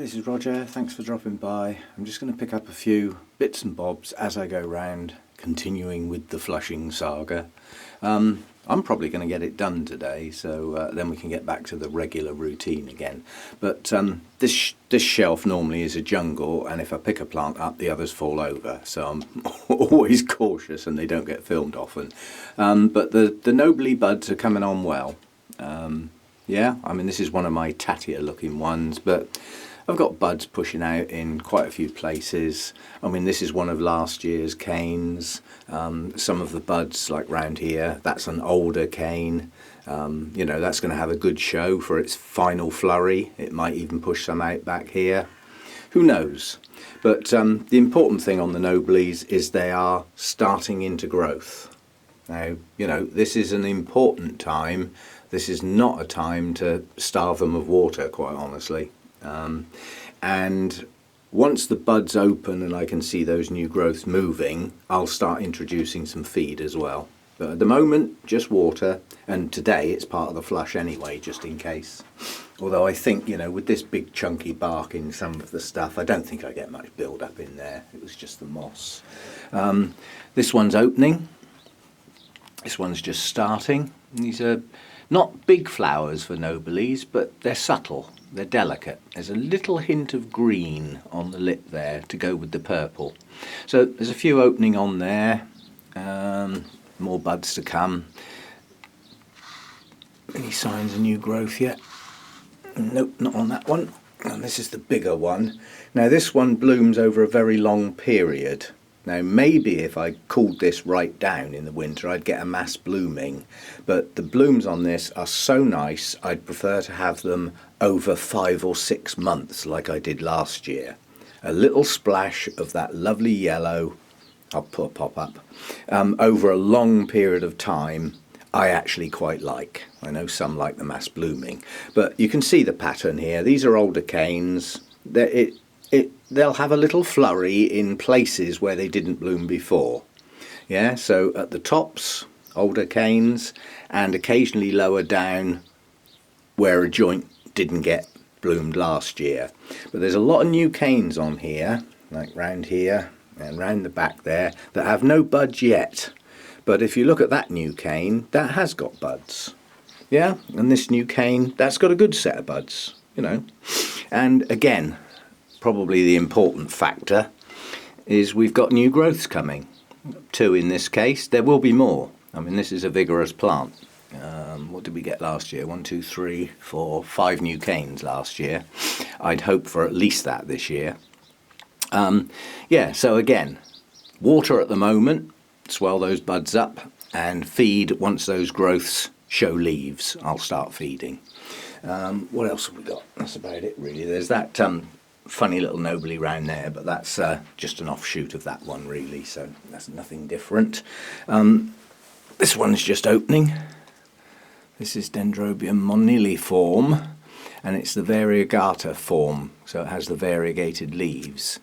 this is Roger. Thanks for dropping by. I'm just going to pick up a few bits and bobs as I go round, continuing with the flushing saga. I'm probably going to get it done today, so then we can get back to the regular routine again. But this shelf normally is a jungle, and if I pick a plant up, the others fall over. So I'm always cautious, and they don't get filmed often. But the Nobly buds are coming on well. Yeah, I mean, this is one of my tattier looking ones, but I've got buds pushing out in quite a few places. I mean, this is one of last year's canes. Some of the buds, like round here, that's an older cane. You know, that's going to have a good show for its final flurry. It might even push some out back here. Who knows? But the important thing on the Noblies is they are starting into growth. Now, you know, this is an important time. This is not a time to starve them of water, quite honestly. And once the buds open and I can see those new growths moving, I'll start introducing some feed as well. But at the moment, just water, and today it's part of the flush anyway, just in case. Although I think, you know, with this big chunky bark in some of the stuff, I don't think I get much build up in there. It was just the moss. This one's opening. This one's just starting. These are not big flowers for Noblies, but they're subtle. They're delicate. There's a little hint of green on the lip there to go with the purple. So there's a few opening on there. More buds to come. Any signs of new growth yet? Nope, not on that one. And this is the bigger one. Now this one blooms over a very long period. Now maybe if I cooled this right down in the winter I'd get a mass blooming, but the blooms on this are so nice I'd prefer to have them over 5 or 6 months like I did last year. A little splash of that lovely yellow, I'll put a pop up, over a long period of time I actually quite like. I know some like the mass blooming, but you can see the pattern here. These are older canes. They'll have a little flurry in places where they didn't bloom before. Yeah, so at the tops, older canes, and occasionally lower down where a joint didn't get bloomed last year. But there's a lot of new canes on here, like round here and round the back there, that have no buds yet. But if you look at that new cane, that has got buds. Yeah, and this new cane, that's got a good set of buds, you know. And again, probably the important factor is we've got new growths coming. 2 in this case. There will be more. I mean, this is a vigorous plant. What did we get last year? 1, 2, 3, 4, 5 new canes last year. I'd hope for at least that this year. Yeah, so again, water at the moment, swell those buds up, and feed once those growths show leaves. I'll start feeding. What else have we got? That's about it really. There's that funny little Nobly round there, but that's just an offshoot of that one really, so that's nothing different. This one's just opening. This is Dendrobium moniliforme, and it's the variegata form, so it has the variegated leaves.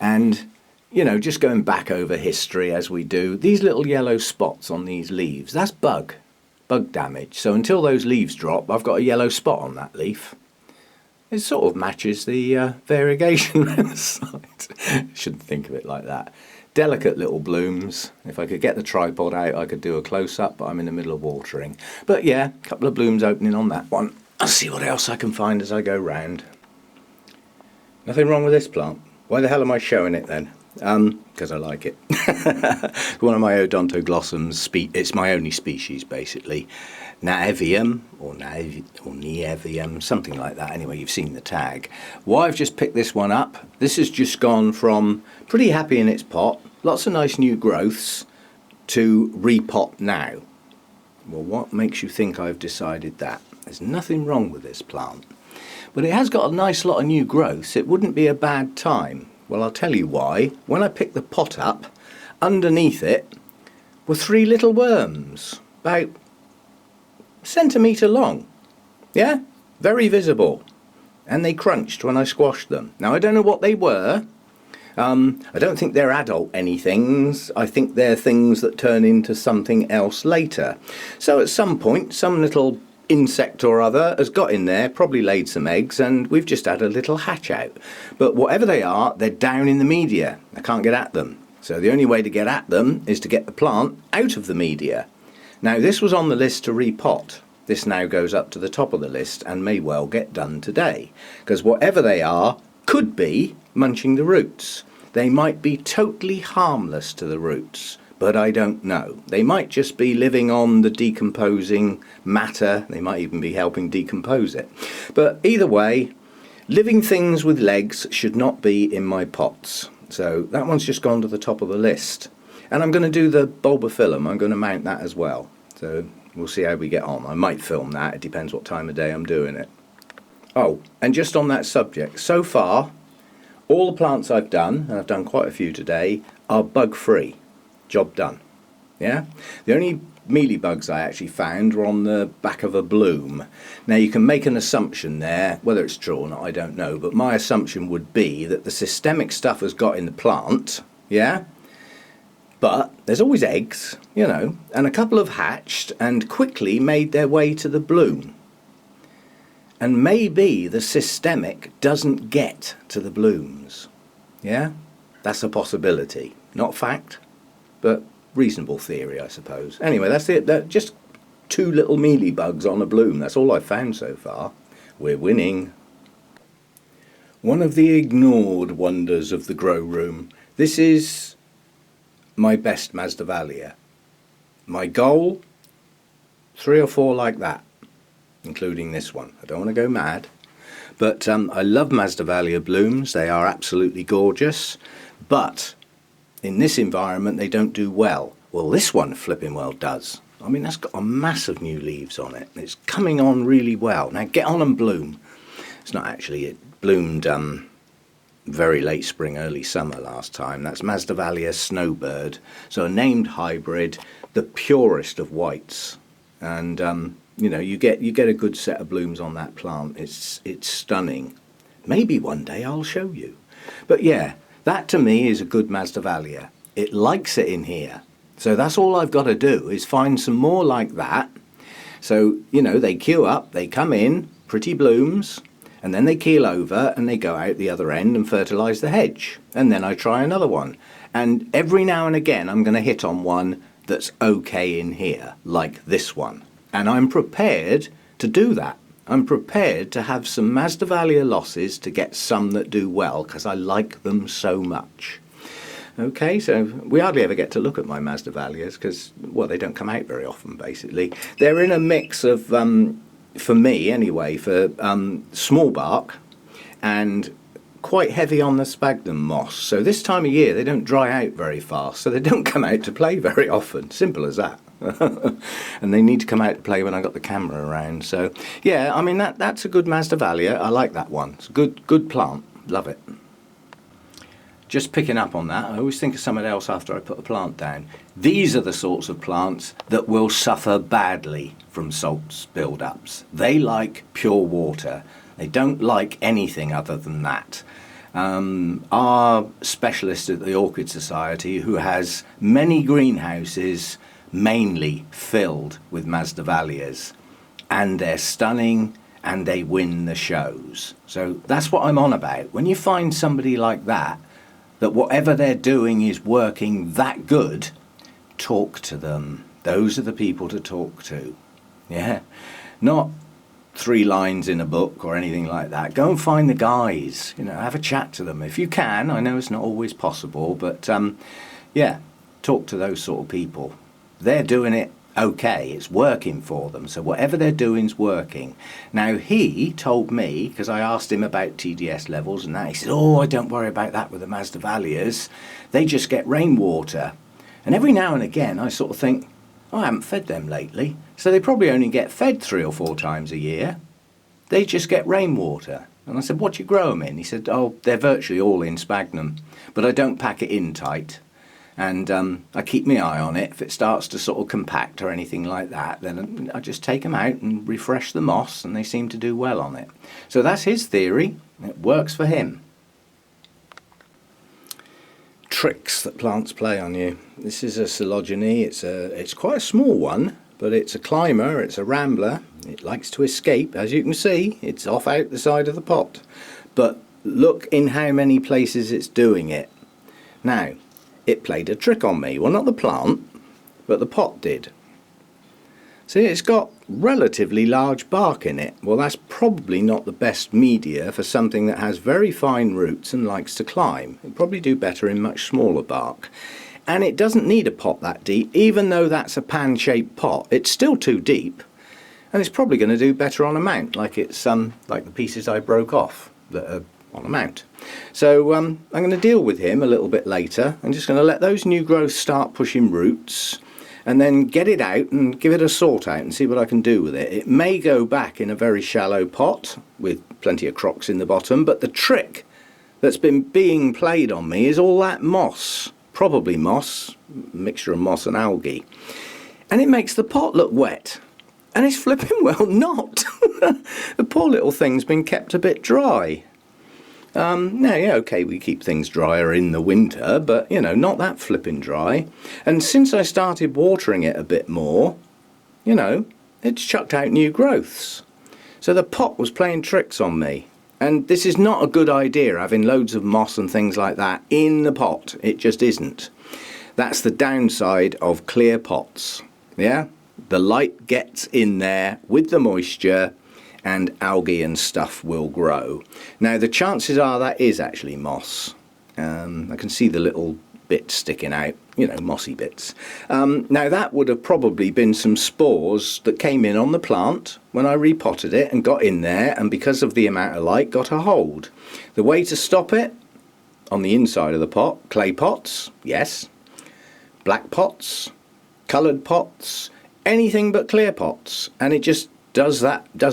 And you know, just going back over history as we do, these little yellow spots on these leaves, that's bug damage. So until those leaves drop, I've got a yellow spot on that leaf. It sort of matches the variegation around the side. Shouldn't think of it like that. Delicate little blooms. If I could get the tripod out, I could do a close-up, but I'm in the middle of watering. But yeah, a couple of blooms opening on that one. I'll see what else I can find as I go round. Nothing wrong with this plant. Why the hell am I showing it then? Because I like it. One of my odontoglossums, it's my only species basically. Naevium or Neevium, something like that. Anyway, you've seen the tag. Why I've just picked this one up, this has just gone from pretty happy in its pot, lots of nice new growths, to repot now. Well, what makes you think I've decided that? There's nothing wrong with this plant. But it has got a nice lot of new growths. It wouldn't be a bad time. Well, I'll tell you why. When I picked the pot up, underneath it were 3 little worms, about a centimetre long. Yeah, very visible. And they crunched when I squashed them. Now, I don't know what they were. I don't think they're adult anythings. I think they're things that turn into something else later. So at some point, some little insect or other has got in there, probably laid some eggs, and we've just had a little hatch out. But whatever they are, they're down in the media. I can't get at them. So the only way to get at them is to get the plant out of the media. Now this was on the list to repot. This now goes up to the top of the list and may well get done today, because whatever they are could be munching the roots. They might be totally harmless to the roots, but I don't know. They might just be living on the decomposing matter. They might even be helping decompose it. But either way, living things with legs should not be in my pots. So that one's just gone to the top of the list. And I'm going to do the bulbophyllum. I'm going to mount that as well. So we'll see how we get on. I might film that. It depends what time of day I'm doing it. Oh, and just on that subject, so far, all the plants I've done, and I've done quite a few today, are bug-free. Job done. Yeah? The only mealybugs I actually found were on the back of a bloom. Now you can make an assumption there, whether it's true or not I don't know, but my assumption would be that the systemic stuff has got in the plant, yeah? But there's always eggs, you know, and a couple have hatched and quickly made their way to the bloom. And maybe the systemic doesn't get to the blooms, yeah? That's a possibility, not fact, but reasonable theory, I suppose. Anyway, that's it. Just 2 little mealybugs on a bloom. That's all I've found so far. We're winning. One of the ignored wonders of the grow room. This is my best Masdevallia. My goal, 3 or 4 like that, including this one. I don't want to go mad. But I love Masdevallia blooms. They are absolutely gorgeous. But in this environment they don't do well. Well, this one flipping well does. I mean, that's got a mass of new leaves on it. It's coming on really well. Now get on and bloom. It's not actually, it bloomed very late spring, early summer last time. That's Masdevallia Snowbird. So a named hybrid, the purest of whites. And you know, you get a good set of blooms on that plant. It's stunning. Maybe one day I'll show you. But yeah, that to me is a good Masdevallia. It likes it in here. So that's all I've got to do is find some more like that. So, you know, they queue up, they come in, pretty blooms, and then they keel over and they go out the other end and fertilise the hedge. And then I try another one. And every now and again I'm going to hit on one that's okay in here, like this one. And I'm prepared to do that. I'm prepared to have some Masdevallia losses to get some that do well, because I like them so much. Okay, so we hardly ever get to look at my Masdevallias because, well, they don't come out very often, basically. They're in a mix of, for me anyway, for small bark and quite heavy on the sphagnum moss. So this time of year they don't dry out very fast, so they don't come out to play very often. Simple as that. And they need to come out to play when I got the camera around. So yeah, I mean that's a good Masdevallia. I like that one. It's a good plant. Love it. Just picking up on that, I always think of something else after I put a plant down. These are the sorts of plants that will suffer badly from salt build-ups. They like pure water. They don't like anything other than that. Our specialist at the Orchid Society, who has many greenhouses mainly filled with Masdevallias, and they're stunning and they win the shows. So that's what I'm on about. When you find somebody like that, that whatever they're doing is working that good, talk to them. Those are the people to talk to. Yeah, not 3 lines in a book or anything like that. Go and find the guys, you know, have a chat to them if you can. I know it's not always possible, but yeah, talk to those sort of people. They're doing it okay, it's working for them, so whatever they're doing's working. Now he told me, because I asked him about TDS levels and that, he said, oh, I don't worry about that with the Masdevallias, they just get rainwater. And every now and again I sort of think, oh, I haven't fed them lately, so they probably only get fed 3 or 4 times a year. They just get rainwater. And I said, what do you grow them in? He said, oh, they're virtually all in sphagnum, but I don't pack it in tight. And I keep my eye on it. If it starts to sort of compact or anything like that, then I just take them out and refresh the moss, and they seem to do well on it. So that's his theory. It works for him. Tricks that plants play on you. This is a coelogeny. It's quite a small one, but it's a climber. It's a rambler. It likes to escape, as you can see. It's off out the side of the pot. But look in how many places it's doing it. Now, it played a trick on me. Well, not the plant, but the pot did. See, it's got relatively large bark in it. Well, that's probably not the best media for something that has very fine roots and likes to climb. It'd probably do better in much smaller bark. And it doesn't need a pot that deep, even though that's a pan-shaped pot. It's still too deep, and it's probably going to do better on a mount, like it's like the pieces I broke off that are on a mount. So I'm going to deal with him a little bit later. I'm just going to let those new growths start pushing roots, and then get it out and give it a sort out and see what I can do with it. It may go back in a very shallow pot with plenty of crocks in the bottom, but the trick that's been being played on me is all that moss, probably moss, mixture of moss and algae, and it makes the pot look wet, and it's flipping well not. The poor little thing's been kept a bit dry. Now, yeah, okay, we keep things drier in the winter, but, you know, not that flipping dry. And since I started watering it a bit more, you know, it's chucked out new growths. So the pot was playing tricks on me. And this is not a good idea, having loads of moss and things like that in the pot. It just isn't. That's the downside of clear pots. Yeah? The light gets in there with the moisture, and algae and stuff will grow. Now the chances are that is actually moss. I can see the little bits sticking out, you know, mossy bits. Now that would have probably been some spores that came in on the plant when I repotted it and got in there, and because of the amount of light got a hold. The way to stop it, on the inside of the pot, clay pots, yes, black pots, coloured pots, anything but clear pots, and it just does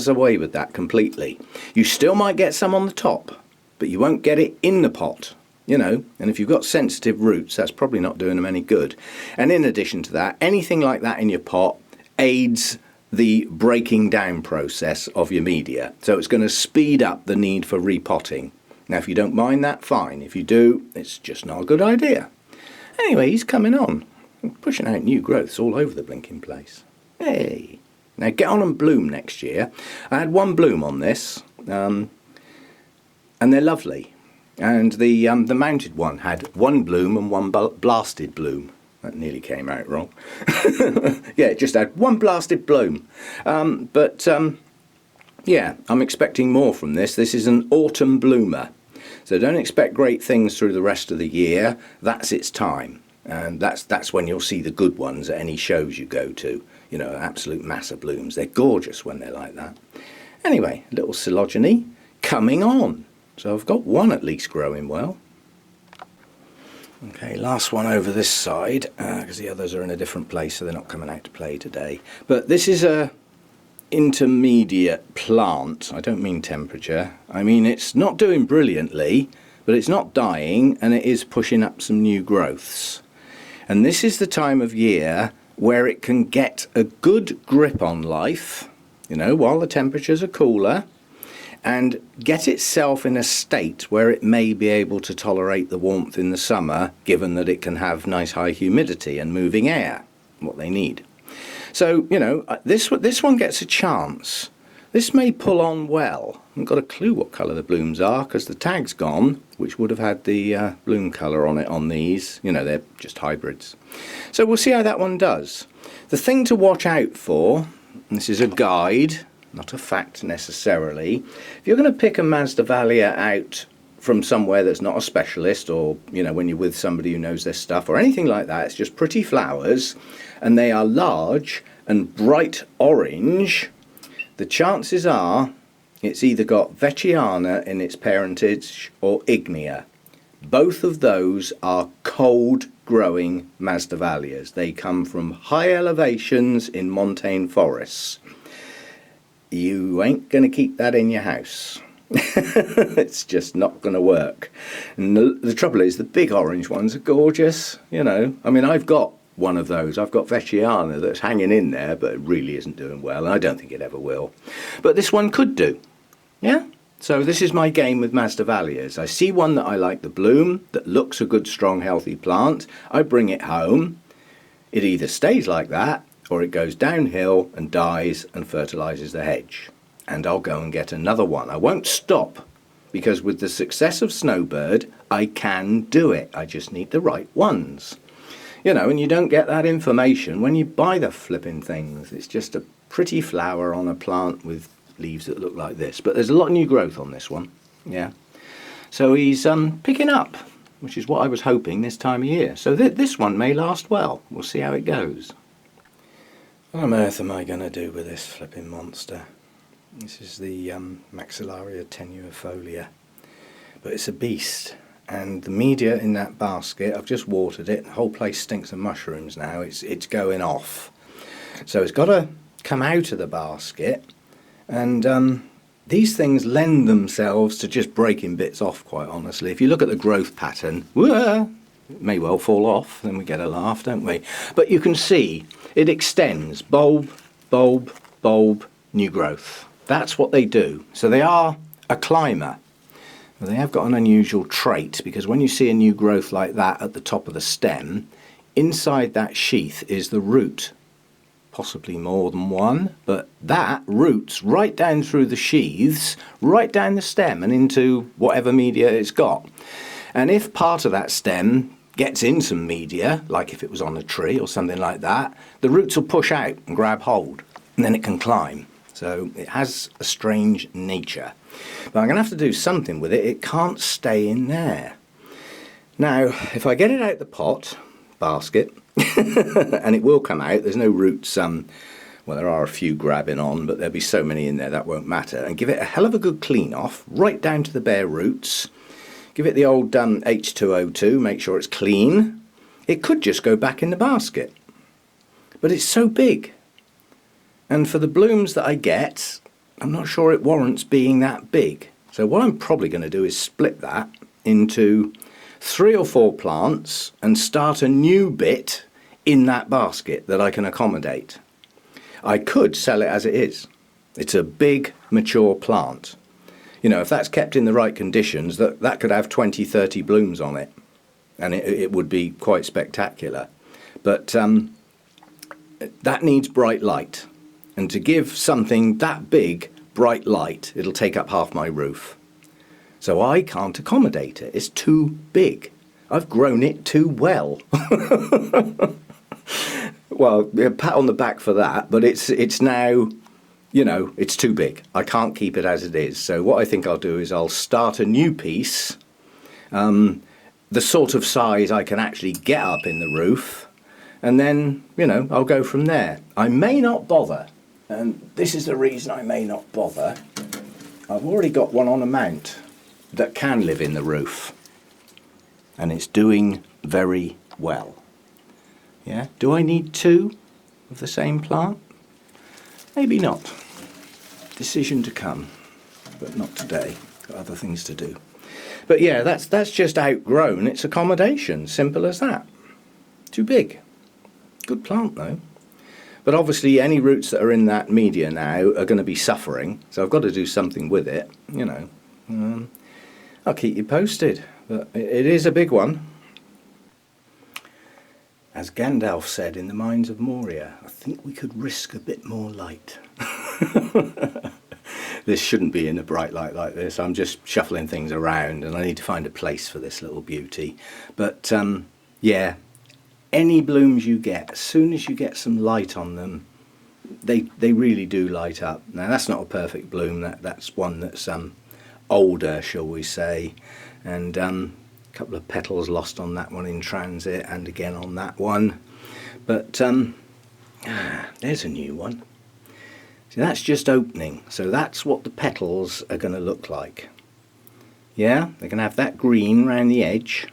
away with that completely. You still might get some on the top, but you won't get it in the pot, you know, and if you've got sensitive roots, that's probably not doing them any good. And in addition to that, anything like that in your pot aids the breaking down process of your media, so it's going to speed up the need for repotting. Now if you don't mind that, fine. If you do, it's just not a good idea. Anyway, he's coming on, pushing out new growths all over the blinking place. Hey! Now get on and bloom next year. I had one bloom on this, and they're lovely. And the mounted one had one bloom and one blasted bloom. That nearly came out wrong. Yeah, it just had one blasted bloom. Yeah, I'm expecting more from this. This is an autumn bloomer. So don't expect great things through the rest of the year. That's its time. And that's when you'll see the good ones at any shows you go to. You know, an absolute mass of blooms. They're gorgeous when they're like that. Anyway, a little coleogyny coming on. So I've got one at least growing well. Okay, last one over this side, because the others are in a different place, so they're not coming out to play today. But this is a intermediate plant. I don't mean temperature. I mean it's not doing brilliantly, but it's not dying, and it is pushing up some new growths. And this is the time of year where it can get a good grip on life, you know, while the temperatures are cooler, and get itself in a state where it may be able to tolerate the warmth in the summer, given that it can have nice high humidity and moving air, what they need. So, you know, this one gets a chance. This may pull on well. I haven't got a clue what colour the blooms are because the tag's gone, which would have had the bloom colour on it on these. You know, they're just hybrids. So we'll see how that one does. The thing to watch out for, and this is a guide, not a fact necessarily, if you're going to pick a Masdevallia out from somewhere that's not a specialist, or, you know, when you're with somebody who knows their stuff or anything like that, it's just pretty flowers, and they are large and bright orange, the chances are it's either got Vechiana in its parentage or Ignea. Both of those are cold growing Masdevallias. They come from high elevations in montane forests. You ain't going to keep that in your house. It's just not going to work. And the trouble is, the big orange ones are gorgeous, you know. I mean, I've got one of those. I've got Vechiana that's hanging in there, but it really isn't doing well, and I don't think it ever will. But this one could do. Yeah? So this is my game with Masdevallias. I see one that I like the bloom, that looks a good, strong, healthy plant. I bring it home. It either stays like that, or it goes downhill and dies and fertilises the hedge. And I'll go and get another one. I won't stop, because with the success of Snowbird, I can do it. I just need the right ones. You know, and you don't get that information when you buy the flipping things. It's just a pretty flower on a plant with leaves that look like this. But there's a lot of new growth on this one. Yeah. So he's picking up, which is what I was hoping this time of year. So this one may last well. We'll see how it goes. What on earth am I going to do with this flipping monster? This is the Maxillaria tenurefolia. But it's a beast. And the media in that basket, I've just watered it. The whole place stinks of mushrooms now. It's going off. So it's got to come out of the basket. And these things lend themselves to just breaking bits off, quite honestly. If you look at the growth pattern, it may well fall off. Then we get a laugh, don't we? But you can see it extends. Bulb, bulb, bulb, new growth. That's what they do. So they are a climber. Well, they have got an unusual trait, because when you see a new growth like that at the top of the stem, inside that sheath is the root. Possibly more than one, but that roots right down through the sheaths, right down the stem and into whatever media it's got. And if part of that stem gets in some media, like if it was on a tree or something like that, the roots will push out and grab hold, and then it can climb. So it has a strange nature. But I'm going to have to do something with it. It can't stay in there. Now, if I get it out the pot, basket, and it will come out, there's no roots, well, there are a few grabbing on, but there'll be so many in there that won't matter, and give it a hell of a good clean off, right down to the bare roots. Give it the old H2O2, make sure it's clean. It could just go back in the basket. But it's so big. And for the blooms that I get, I'm not sure it warrants being that big. So what I'm probably going to do is split that into 3 or 4 plants and start a new bit in that basket that I can accommodate. I could sell it as it is. It's a big, mature plant. You know, if that's kept in the right conditions, that could have 20, 30 blooms on it. And it would be quite spectacular. But that needs bright light. And to give something that big bright light, it'll take up half my roof. So I can't accommodate it. It's too big. I've grown it too well. Well, a pat on the back for that, but it's now, you know, it's too big. I can't keep it as it is. So what I think I'll do is I'll start a new piece, the sort of size I can actually get up in the roof, and then, you know, I'll go from there. I may not bother. And this is the reason I may not bother. I've already got one on a mount that can live in the roof. And it's doing very well. Yeah, do I need 2 of the same plant? Maybe not. Decision to come, but not today. Got other things to do. But yeah, that's just outgrown its accommodation. Simple as that. Too big. Good plant though. But obviously any roots that are in that media now are going to be suffering, so I've got to do something with it, you know. I'll keep you posted, but it is a big one. As Gandalf said in the Mines of Moria, I think we could risk a bit more light. This shouldn't be in a bright light like this. I'm just shuffling things around and I need to find a place for this little beauty. But yeah. Any blooms you get, as soon as you get some light on them, they really do light up. Now that's not a perfect bloom, that's one that's older, shall we say, and a couple of petals lost on that one in transit, and again on that one. But there's a new one. See, that's just opening, so that's what the petals are going to look like. Yeah, they're going to have that green round the edge,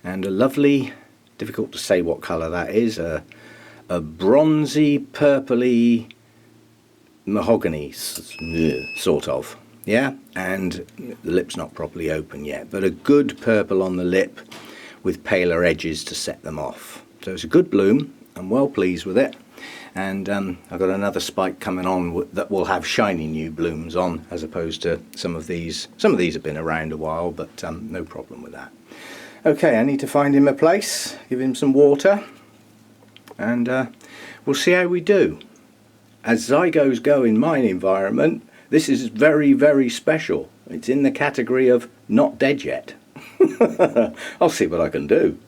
and a lovely, difficult to say what colour that is, a bronzy, purpley mahogany, sort of. Yeah, and the lip's not properly open yet, but a good purple on the lip with paler edges to set them off. So it's a good bloom. I'm well pleased with it, and I've got another spike coming on that will have shiny new blooms on, as opposed to some of these. Some of these have been around a while, but no problem with that. Okay, I need to find him a place, give him some water, and We'll see how we do. As Zygos go in my environment, this is very, very special. It's in the category of not dead yet. I'll see what I can do.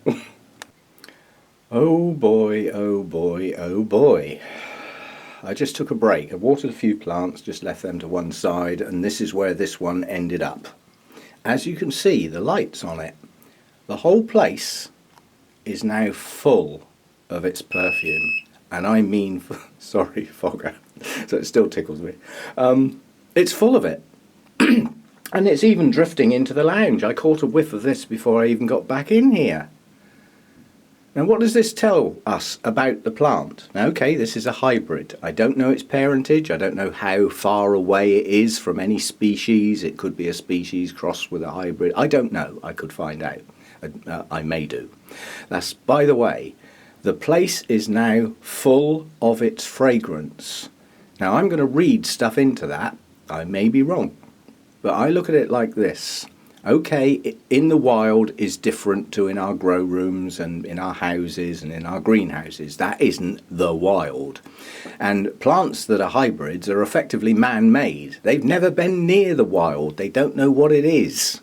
Oh boy, oh boy, oh boy. I just took a break. I watered a few plants, just left them to one side, and this is where this one ended up. As you can see, the light's on it. The whole place is now full of its perfume. And I mean, sorry, fogger, so it still tickles me. It's full of it. And it's even drifting into the lounge. I caught a whiff of this before I even got back in here. Now what does this tell us about the plant? Now, okay, this is a hybrid. I don't know its parentage. I don't know how far away it is from any species. It could be a species crossed with a hybrid. I don't know. I could find out. I may do. That's, by the way, the place is now full of its fragrance. Now I'm going to read stuff into that. I may be wrong, but I look at it like this. Okay, in the wild is different to in our grow rooms and in our houses and in our greenhouses. That isn't the wild. And plants that are hybrids are effectively man-made. They've never been near the wild. They don't know what it is.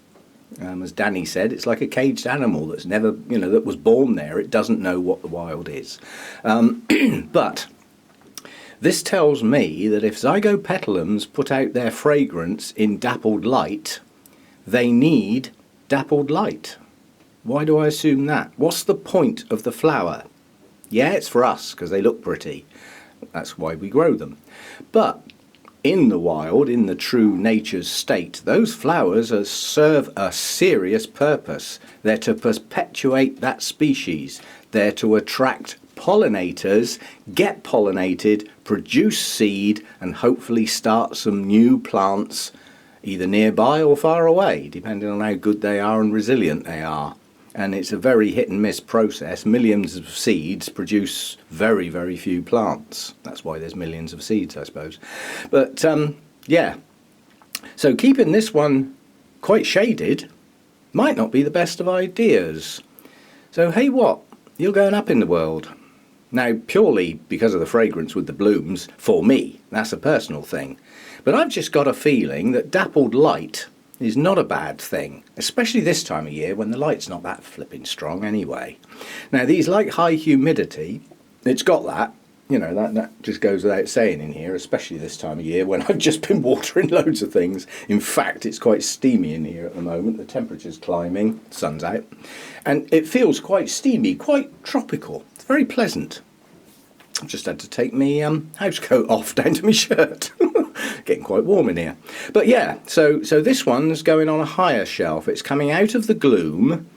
As Danny said, it's like a caged animal that's never, that was born there. It doesn't know what the wild is. But this tells me that if Zygopetalums put out their fragrance in dappled light, they need dappled light. Why do I assume that? What's the point of the flower? Yeah, it's for us because they look pretty. That's why we grow them. But in the wild, in the true nature's state, those flowers serve a serious purpose. They're to perpetuate that species. They're to attract pollinators, get pollinated, produce seed, and hopefully start some new plants either nearby or far away, depending on how good they are and resilient they are. And it's a very hit and miss process. Millions of seeds produce very, very few plants. That's why there's millions of seeds, I suppose. But yeah, so keeping this one quite shaded might not be the best of ideas. So hey, what? You're going up in the world. Now, purely because of the fragrance with the blooms, for me, that's a personal thing. But I've just got a feeling that dappled light is not a bad thing, especially this time of year when the light's not that flipping strong anyway. Now, these like high humidity, it's got that, that just goes without saying in here, especially this time of year when I've just been watering loads of things. In fact, it's quite steamy in here at the moment. The temperature's climbing, sun's out, and it feels quite steamy, quite tropical. It's very pleasant. I've just had to take my house coat off down to my shirt. Getting quite warm in here. But yeah, so this one's going on a higher shelf. It's coming out of the gloom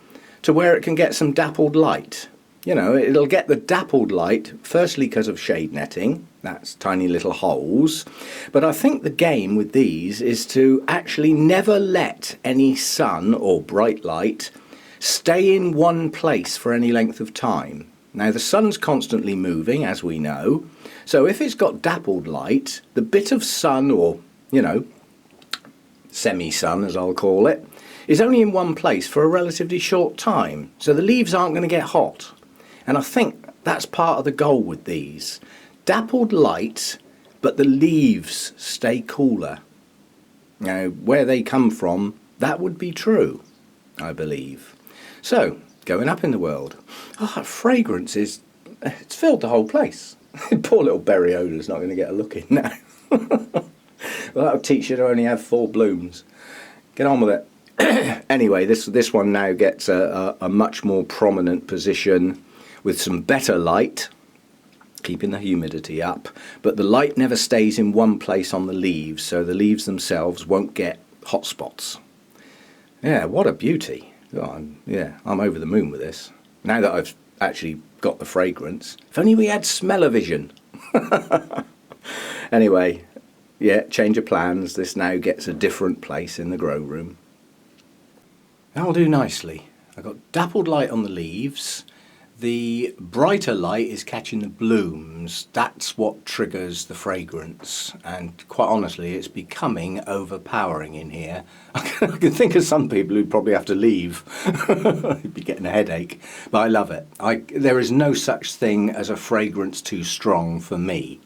to where it can get some dappled light. It'll get the dappled light, firstly because of shade netting. That's tiny little holes. But I think the game with these is to actually never let any sun or bright light stay in one place for any length of time. Now, the sun's constantly moving, as we know, so if it's got dappled light, the bit of sun, or, semi-sun as I'll call it, is only in one place for a relatively short time, so the leaves aren't going to get hot. And I think that's part of the goal with these. Dappled light, but the leaves stay cooler. Now, where they come from, that would be true, I believe. So, going up in the world. Oh, that fragrance it's filled the whole place. Poor little berry odour's not going to get a look in now. Well, that'll teach you to only have 4 blooms. Get on with it. Anyway, this one now gets a much more prominent position with some better light, keeping the humidity up, but the light never stays in one place on the leaves, so the leaves themselves won't get hot spots. Yeah, what a beauty. Oh, I'm over the moon with this. Now that I've actually got the fragrance. If only we had smell-o-vision. Anyway, yeah, change of plans. This now gets a different place in the grow room. That'll do nicely. I've got dappled light on the leaves. The brighter light is catching the blooms. That's what triggers the fragrance, and quite honestly it's becoming overpowering in here. I can think of some people who'd probably have to leave. You'd be getting a headache, but I love it. There is no such thing as a fragrance too strong for me.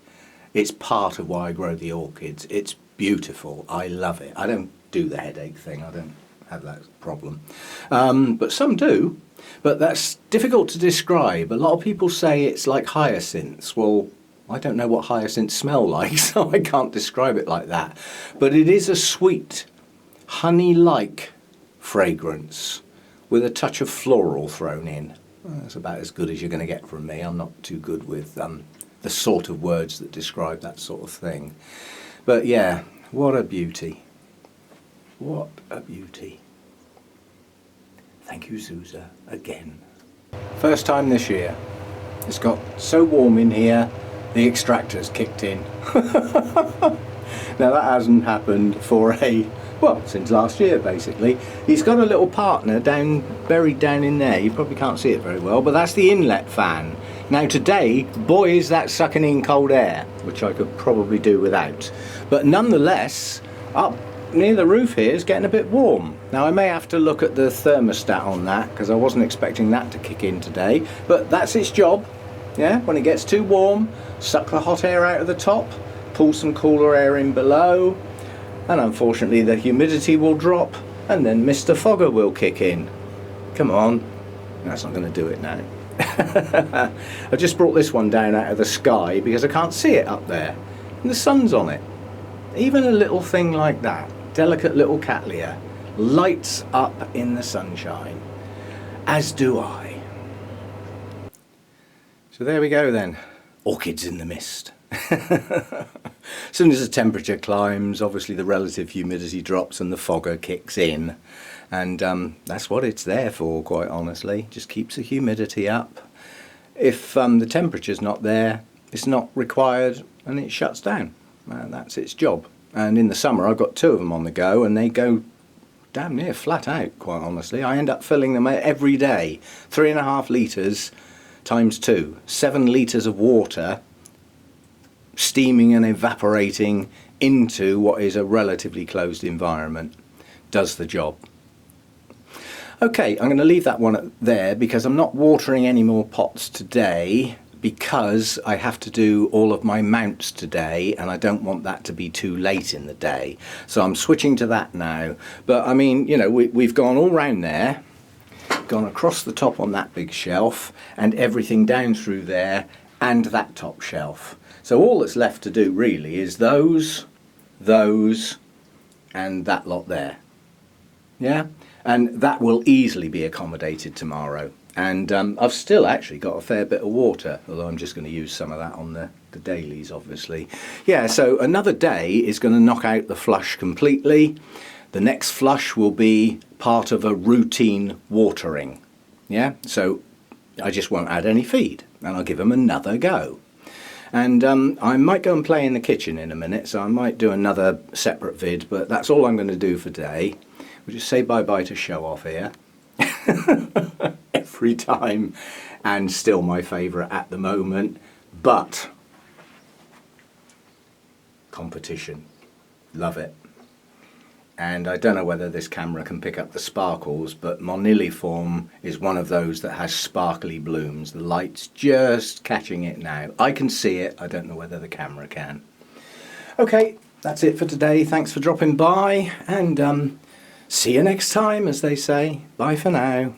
It's part of why I grow the orchids. It's beautiful. I love it. I don't do the headache thing. I don't have that problem, but some do. But that's difficult to describe. A lot of people say it's like hyacinths. Well, I don't know what hyacinths smell like, so I can't describe it like that. But it is a sweet, honey-like fragrance with a touch of floral thrown in. Well, that's about as good as you're going to get from me. I'm not too good with the sort of words that describe that sort of thing. But yeah, what a beauty. What a beauty. Thank you, Zuza, again. First time this year. It's got so warm in here, the extractor's kicked in. Now that hasn't happened for since last year basically. He's got a little partner buried down in there. You probably can't see it very well, but that's the inlet fan. Now today, boy is that sucking in cold air, which I could probably do without. But nonetheless, up near the roof here is getting a bit warm. Now I may have to look at the thermostat on that because I wasn't expecting that to kick in today, but that's its job. Yeah, when it gets too warm, suck the hot air out of the top, pull some cooler air in below, and unfortunately the humidity will drop and then Mr. Fogger will kick in. Come on, that's not going to do it now. I just brought this one down out of the sky because I can't see it up there and the sun's on it. Even a little thing like that, delicate little cattleya, lights up in the sunshine, as do I. So there we go then, orchids in the mist. As soon as the temperature climbs, obviously the relative humidity drops and the fogger kicks in, and that's what it's there for, quite honestly. Just keeps the humidity up. If the temperature's not there, it's not required and it shuts down. That's its job. And in the summer I've got 2 of them on the go and they go damn near flat out, quite honestly. I end up filling them every day. 3.5 litres times 2. 7 litres of water steaming and evaporating into what is a relatively closed environment. Does the job. Okay, I'm going to leave that one there because I'm not watering any more pots today, because I have to do all of my mounts today and I don't want that to be too late in the day. So I'm switching to that now. But I mean, you know, we've gone all round there, gone across the top on that big shelf and everything down through there and that top shelf. So all that's left to do really is those, and that lot there. Yeah? And that will easily be accommodated tomorrow. And I've still actually got a fair bit of water, although I'm just going to use some of that on the dailies, obviously. Yeah, so another day is going to knock out the flush completely. The next flush will be part of a routine watering. Yeah, so I just won't add any feed, and I'll give them another go. And I might go and play in the kitchen in a minute, so I might do another separate vid, but that's all I'm going to do for today. We'll just say bye-bye to Show Off here. Every time, and still my favourite at the moment, but competition, love it. And I don't know whether this camera can pick up the sparkles, but moniliforme is one of those that has sparkly blooms. The light's just catching it now. I can see it, I don't know whether the camera can. Okay, that's it for today. Thanks for dropping by, and see you next time, as they say. Bye for now.